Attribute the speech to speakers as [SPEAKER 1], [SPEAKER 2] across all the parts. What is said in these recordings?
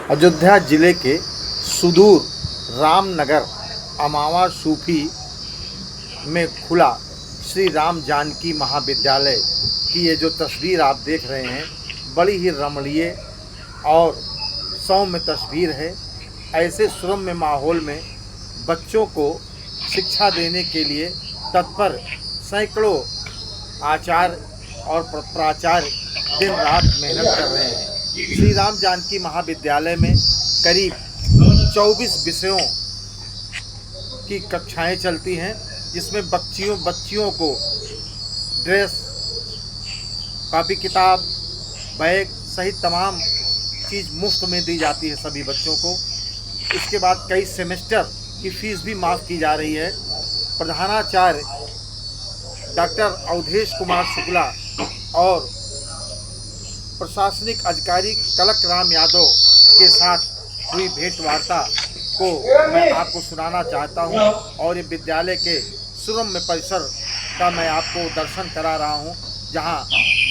[SPEAKER 1] अयोध्या जिले के सुदूर रामनगर अमावा सूफी में खुला श्री राम जानकी महाविद्यालय की ये जो तस्वीर आप देख रहे हैं, बड़ी ही रमणीय और सौम्य तस्वीर है। ऐसे सुरम्य माहौल में बच्चों को शिक्षा देने के लिए तत्पर सैकड़ों आचार्य और प्राचार्य दिन रात मेहनत कर रहे हैं। श्री राम जानकी महाविद्यालय में करीब 24 विषयों की कक्षाएं चलती हैं, जिसमें बच्चियों को ड्रेस, कॉपी किताब, बैग सहित तमाम चीज़ मुफ्त में दी जाती है सभी बच्चों को। इसके बाद कई सेमेस्टर की फ़ीस भी माफ़ की जा रही है। प्रधानाचार्य डॉक्टर अवधेश कुमार शुक्ला और प्रशासनिक अधिकारी कलक राम यादव के साथ हुई भेंट वार्ता को मैं आपको सुनाना चाहता हूं, और ये विद्यालय के सुरम्य परिसर का मैं आपको दर्शन करा रहा हूं, जहां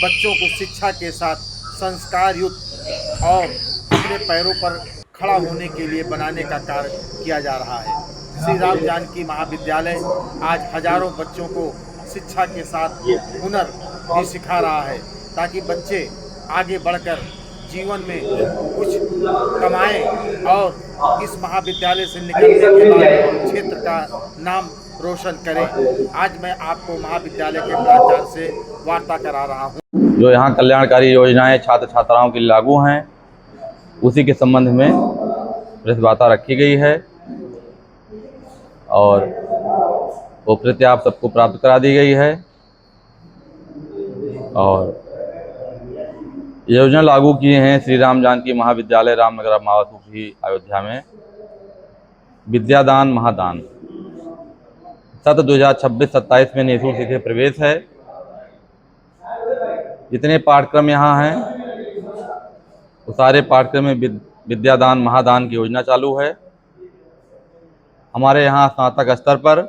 [SPEAKER 1] बच्चों को शिक्षा के साथ संस्कार युक्त और अपने पैरों पर खड़ा होने के लिए बनाने का कार्य किया जा रहा है। श्री राम जानकी महाविद्यालय आज हजारों बच्चों को शिक्षा के साथ हुनर भी सिखा रहा है, ताकि बच्चे आगे बढ़कर जीवन में कुछ कमाएं और इस महाविद्यालय से निकलने के बाद क्षेत्र का नाम रोशन करें। आज मैं आपको महाविद्यालय के प्राचार्य से वार्ता करा रहा हूं।
[SPEAKER 2] जो यहाँ कल्याणकारी योजनाएं छात्र छात्राओं के लिए लागू हैं, उसी के संबंध में प्रेस वार्ता रखी गई है और वो प्रति आप सबको प्राप्त करा दी गई है। और योजना लागू किए हैं श्री राम जानकी महाविद्यालय रामनगर अमावा सूफी अयोध्या में विद्यादान महादान। सत्र 2026-27 में निःशुल्क सीधे प्रवेश है। जितने पाठ्यक्रम यहाँ हैं वो सारे पाठ्यक्रम में विद्यादान महादान की योजना चालू है। हमारे यहाँ स्नातक स्तर पर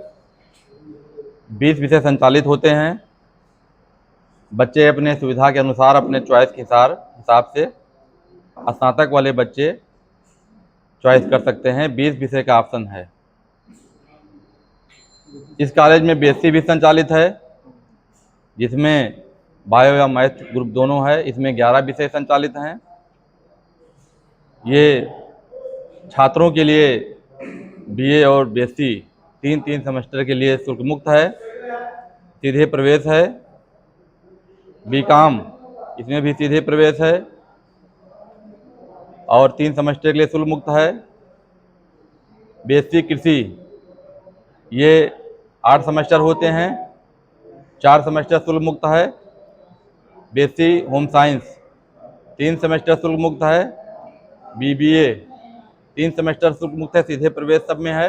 [SPEAKER 2] 20 विषय संचालित होते हैं। बच्चे अपने सुविधा के अनुसार, अपने चॉइस के हिसाब से स्नातक वाले बच्चे चॉइस कर सकते हैं। 20 विषय का ऑप्शन है। इस कॉलेज में बीएससी भी संचालित है, जिसमें बायो या मैथ ग्रुप दोनों है। इसमें 11 विषय संचालित हैं। ये छात्रों के लिए बीए और बीएससी 3 सेमेस्टर के लिए शुल्क मुक्त है, सीधे प्रवेश है। बीकॉम इसमें भी सीधे प्रवेश है और 3 सेमेस्टर के लिए शुल्क मुक्त है। बीएससी कृषि ये 8 सेमेस्टर होते हैं, 4 सेमेस्टर शुल्क मुक्त है। बीएससी होम साइंस 3 सेमेस्टर शुल्क मुक्त है। बीबीए 3 सेमेस्टर शुल्क मुक्त है, सीधे प्रवेश सब में है।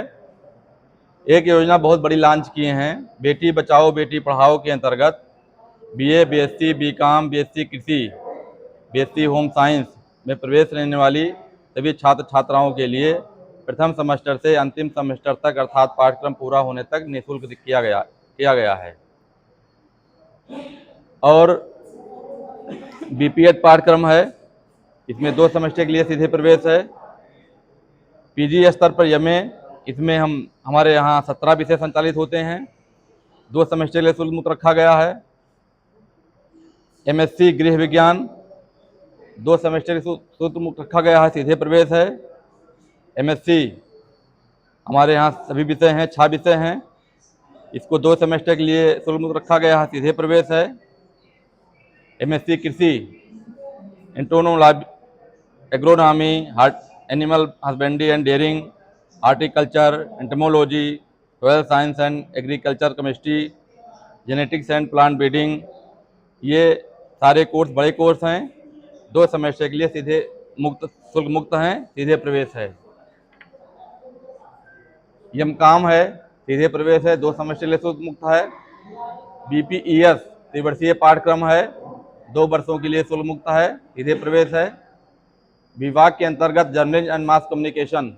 [SPEAKER 2] एक योजना बहुत बड़ी लॉन्च किए हैं, बेटी बचाओ बेटी पढ़ाओ के अंतर्गत बीए, बीएससी, बीकॉम, बीएससी कृषि, बीएससी होम साइंस में प्रवेश लेने वाली सभी छात्र छात्राओं के लिए प्रथम सेमेस्टर से अंतिम सेमेस्टर तक, अर्थात पाठ्यक्रम पूरा होने तक निःशुल्क किया गया है। और बीपीएड पाठ्यक्रम है, इसमें 2 सेमेस्टर के लिए सीधे प्रवेश है। पीजी स्तर पर एमए, इसमें हमारे यहाँ 17 विषय संचालित होते हैं, 2 सेमेस्टर के लिए शुल्क मुक्त रखा गया है। एमएससी गृह विज्ञान 2 सेमेस्टर शुल्क मुक्त रखा गया है, सीधे प्रवेश है। एमएससी हमारे यहाँ सभी विषय हैं, 6 विषय हैं, इसको 2 सेमेस्टर के लिए शुल्क मुक्त रखा गया है, सीधे प्रवेश है। एमएससी कृषि agronomy, animal husbandry and dairying, horticulture, entomology, soil science and agriculture, chemistry, genetics and plant breeding, ये सारे कोर्स बड़े कोर्स हैं। 2 सेमेस्टर के लिए सीधे शुल्क मुक्त हैं, सीधे प्रवेश है। एमकॉम है, सीधे प्रवेश है, 2 सेमेस्टर के लिए शुल्क मुक्त है। बीपीईएस 3 वर्षीय पाठ्यक्रम है, 2 वर्षों के लिए शुल्क मुक्त है, सीधे प्रवेश है। विभाग के अंतर्गत जर्नलिज्म एंड मास कम्युनिकेशन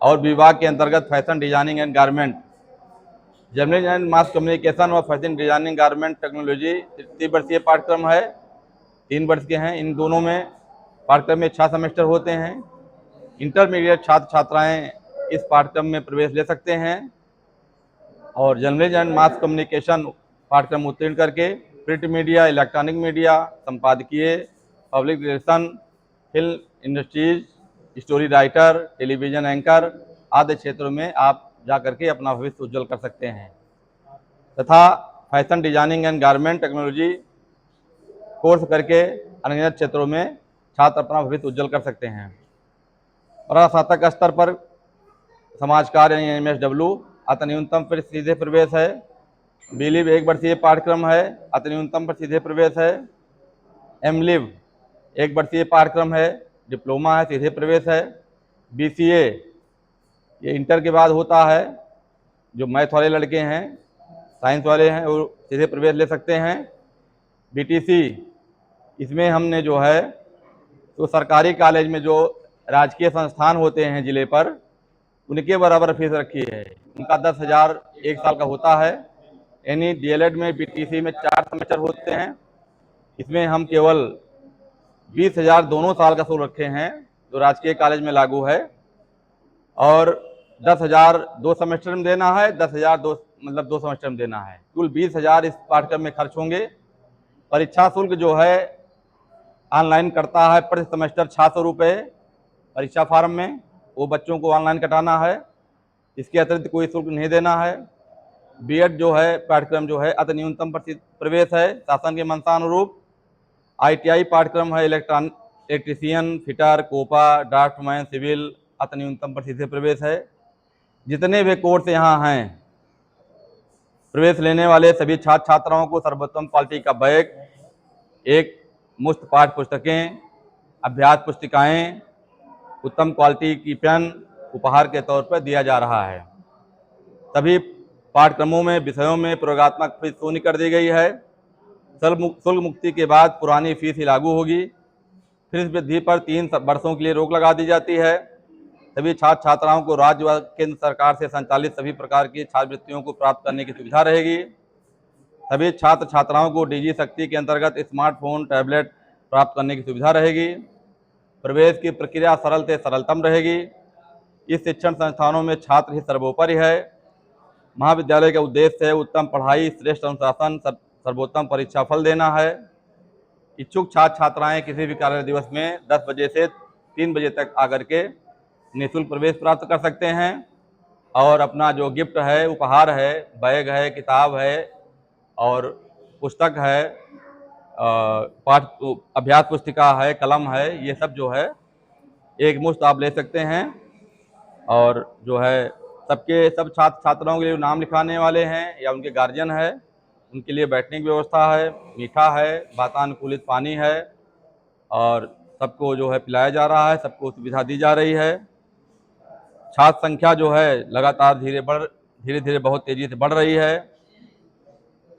[SPEAKER 2] और विभाग के अंतर्गत fashion designing and garment, journalism and mass communication और फैशन डिजाइनिंग गारमेंट टेक्नोलॉजी 3 वर्षीय पाठ्यक्रम है, 3 वर्ष के हैं। इन दोनों में पाठ्यक्रम में 6 सेमेस्टर होते हैं। इंटरमीडिएट छात्र छात्राएं इस पाठ्यक्रम में प्रवेश ले सकते हैं और जर्नलिज्म एंड मास कम्युनिकेशन पाठ्यक्रम उत्तीर्ण करके प्रिंट मीडिया, इलेक्ट्रॉनिक मीडिया, संपादकीय, public relation, film industries, story writer, television anchor आदि क्षेत्रों में आप जा करके अपना भविष्य उज्जवल कर सकते हैं तथा fashion designing and garment technology course करके अन्य क्षेत्रों में छात्र अपना भविष्य उज्जवल कर सकते हैं। स्नातक स्तर पर समाज कार्य यानी MSW अति न्यूनतम पर सीधे प्रवेश है। BLiv 1 वर्षीय पाठ्यक्रम है, अति न्यूनतम पर सीधे प्रवेश है। MLiv 1 वर्षीय पाठ्यक्रम है, डिप्लोमा है, सीधे प्रवेश है। BCA ये इंटर के बाद होता है, जो मैथ वाले लड़के हैं, साइंस वाले हैं, वो सीधे प्रवेश ले सकते हैं। BTC इसमें हमने जो है तो सरकारी कॉलेज में जो राजकीय संस्थान होते हैं जिले पर, उनके बराबर फीस रखी है। उनका 10,000 एक साल का होता है। यानी DLED में BTC में 4 सेमेस्टर होते हैं, इसमें हम केवल 20,000 दोनों साल का शुल्क रखे हैं जो राजकीय कॉलेज में लागू है, और 10,000 2 सेमेस्टर में देना है, 10,000 2 सेमेस्टर में देना है। कुल 20,000 इस पाठ्यक्रम में खर्च होंगे। परीक्षा शुल्क जो है ऑनलाइन करता है प्रति सेमेस्टर 600 रुपये परीक्षा फार्म में, वो बच्चों को ऑनलाइन कटाना है, इसके अतिरिक्त कोई शुल्क नहीं देना है। B.Ed जो है पाठ्यक्रम जो है अति न्यूनतम प्रवेश है शासन के मंशानुरूप। ITI पाठ्यक्रम है electrician, fitter, COPA, draftman, civil अति न्यूनतम पर सीधे प्रवेश है। जितने भी कोर्स यहाँ हैं, प्रवेश लेने वाले सभी छात्र छात्राओं को सर्वोत्तम क्वालिटी का बैग, एक मुफ्त पाठ्य पुस्तकें, अभ्यास पुस्तिकाएं, उत्तम क्वालिटी की पेन उपहार के तौर पर दिया जा रहा है। सभी पाठ्यक्रमों में विषयों में प्रयोगात्मक फीस शून्य कर दी गई है। शुल्क मुक्ति के बाद पुरानी फीस ही लागू होगी। फीस वृद्धि पर 3 वर्षों के लिए रोक लगा दी जाती है। सभी छात्र छात्राओं को राज्य व केंद्र सरकार से संचालित सभी प्रकार की छात्रवृत्तियों को प्राप्त करने की सुविधा रहेगी। सभी छात्र छात्राओं को DG शक्ति के अंतर्गत स्मार्टफोन, टैबलेट प्राप्त करने की सुविधा रहेगी। प्रवेश की प्रक्रिया सरल से सरलतम रहेगी। इस शिक्षण संस्थानों में छात्र ही सर्वोपरि है। महाविद्यालय का उद्देश्य है उत्तम पढ़ाई, श्रेष्ठ अनुशासन, सर्वोत्तम परीक्षा फल देना है। इच्छुक छात्र छात्राएं किसी भी कार्य दिवस में 10 बजे से 3 बजे तक आकर के निःशुल्क प्रवेश प्राप्त कर सकते हैं और अपना जो गिफ्ट है, उपहार है, बैग है, किताब है और पुस्तक है, अभ्यास पुस्तिका है, कलम है, ये सब जो है एक मुश्त आप ले सकते हैं। और जो है सब छात्र छात्राओं के लिए नाम लिखाने वाले हैं या उनके गार्जियन है, उनके लिए बैठने की व्यवस्था है, मीठा है, वातानुकूलित पानी है और सबको जो है पिलाया जा रहा है, सबको सुविधा दी जा रही है। छात्र संख्या जो है लगातार धीरे धीरे बहुत तेज़ी से बढ़ रही है।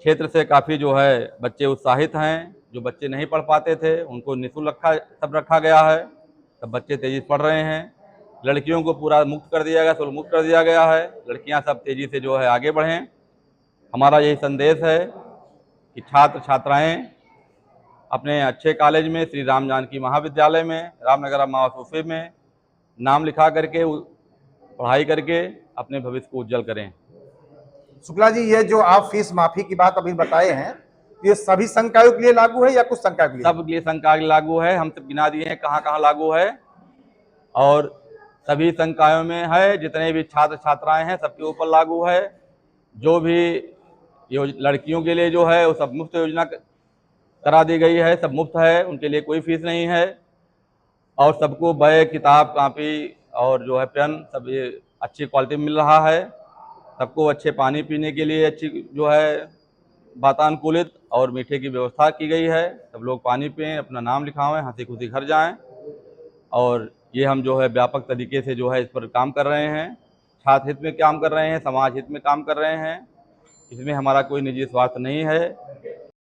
[SPEAKER 2] क्षेत्र से काफ़ी जो है बच्चे उत्साहित हैं। जो बच्चे नहीं पढ़ पाते थे उनको निःशुल्क रखा गया है, सब बच्चे तेज़ी से पढ़ रहे हैं। लड़कियों को पूरा मुक्त कर दिया गया, शुल्क मुक्त कर दिया गया है। लड़कियां सब तेज़ी से जो है आगे बढ़ें। हमारा यही संदेश है कि छात्र छात्राएं अपने अच्छे कॉलेज में श्री राम जानकी महाविद्यालय में रामनगर अमावा सूफी में नाम लिखा करके पढ़ाई करके अपने भविष्य को उज्जवल करें।
[SPEAKER 1] शुक्ला जी, ये जो आप फीस माफी की बात अभी बताए हैं, ये सभी संकायों के लिए लागू है या कुछ संकायों के लिए?
[SPEAKER 2] सब के लिए संकाय लागू है। हम सब गिना दिए हैं कहाँ कहाँ लागू है और सभी संकायों में है। जितने भी छात्र छात्राएं हैं सबके ऊपर लागू है। जो भी लड़कियों के लिए जो है वो सब मुफ्त योजना करा दी गई है, सब मुफ्त है, उनके लिए कोई फीस नहीं है। और सबको बैग, किताब, कॉपी और जो है पेन सब ये अच्छी क्वालिटी में मिल रहा है। सबको अच्छे पानी पीने के लिए अच्छी जो है वातानुकूलित और मीठे की व्यवस्था की गई है। सब लोग पानी पिएं, अपना नाम लिखावें, हंसी खुशी घर जाएं। और ये हम जो है व्यापक तरीके से जो है इस पर काम कर रहे हैं। छात्र हित में काम कर रहे हैं, समाज हित में काम कर रहे हैं। इसमें हमारा कोई निजी स्वार्थ नहीं है।